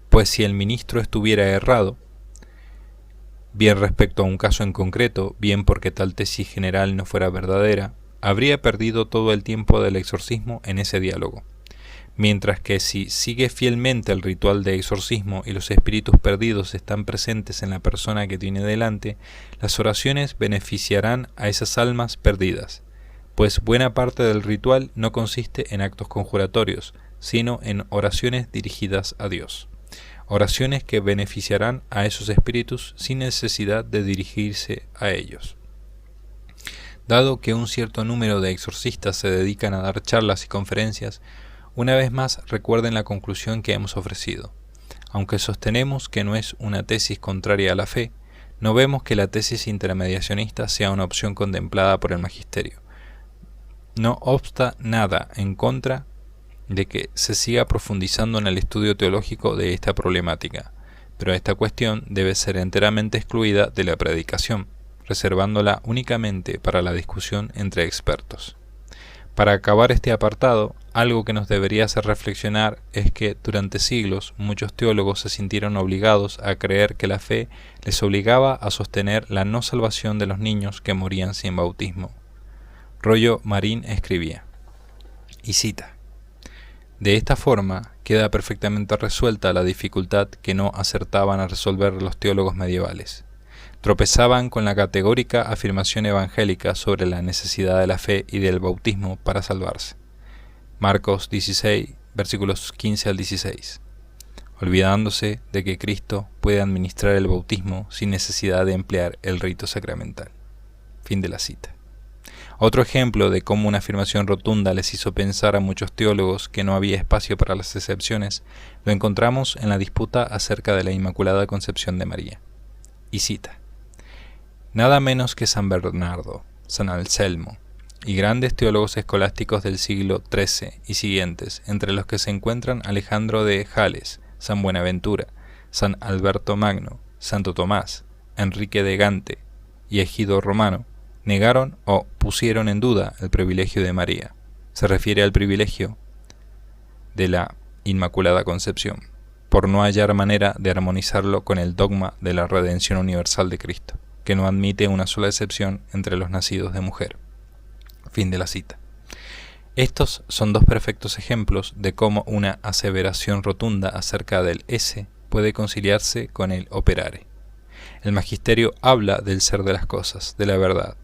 Pues si el ministro estuviera errado, bien respecto a un caso en concreto, bien porque tal tesis general no fuera verdadera, habría perdido todo el tiempo del exorcismo en ese diálogo. Mientras que si sigue fielmente el ritual de exorcismo y los espíritus perdidos están presentes en la persona que tiene delante, las oraciones beneficiarán a esas almas perdidas, pues buena parte del ritual no consiste en actos conjuratorios, sino en oraciones dirigidas a Dios. Oraciones que beneficiarán a esos espíritus sin necesidad de dirigirse a ellos. Dado que un cierto número de exorcistas se dedican a dar charlas y conferencias, una vez más recuerden la conclusión que hemos ofrecido. Aunque sostenemos que no es una tesis contraria a la fe, no vemos que la tesis intermediacionista sea una opción contemplada por el magisterio. No obsta nada en contra de que se siga profundizando en el estudio teológico de esta problemática, pero esta cuestión debe ser enteramente excluida de la predicación, reservándola únicamente para la discusión entre expertos. Para acabar este apartado, algo que nos debería hacer reflexionar es que durante siglos muchos teólogos se sintieron obligados a creer que la fe les obligaba a sostener la no salvación de los niños que morían sin bautismo. Rollo Marín escribía, y cita: de esta forma queda perfectamente resuelta la dificultad que no acertaban a resolver los teólogos medievales. Tropezaban con la categórica afirmación evangélica sobre la necesidad de la fe y del bautismo para salvarse. Marcos 16, versículos 15 al 16. Olvidándose de que Cristo puede administrar el bautismo sin necesidad de emplear el rito sacramental. Fin de la cita. Otro ejemplo de cómo una afirmación rotunda les hizo pensar a muchos teólogos que no había espacio para las excepciones, lo encontramos en la disputa acerca de la Inmaculada Concepción de María. Y cita: nada menos que San Bernardo, San Anselmo y grandes teólogos escolásticos del siglo XIII y siguientes, entre los que se encuentran Alejandro de Jales, San Buenaventura, San Alberto Magno, Santo Tomás, Enrique de Gante y Egido Romano, negaron o pusieron en duda el privilegio de María. Se refiere al privilegio de la Inmaculada Concepción, por no hallar manera de armonizarlo con el dogma de la redención universal de Cristo, que no admite una sola excepción entre los nacidos de mujer. Fin de la cita. Estos son dos perfectos ejemplos de cómo una aseveración rotunda acerca del esse puede conciliarse con el operare. El magisterio habla del ser de las cosas, de la verdad,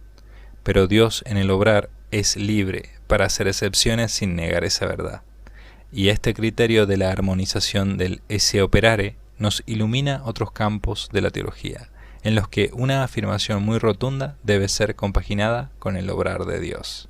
pero Dios en el obrar es libre para hacer excepciones sin negar esa verdad. Y este criterio de la armonización del esse operare nos ilumina otros campos de la teología, en los que una afirmación muy rotunda debe ser compaginada con el obrar de Dios.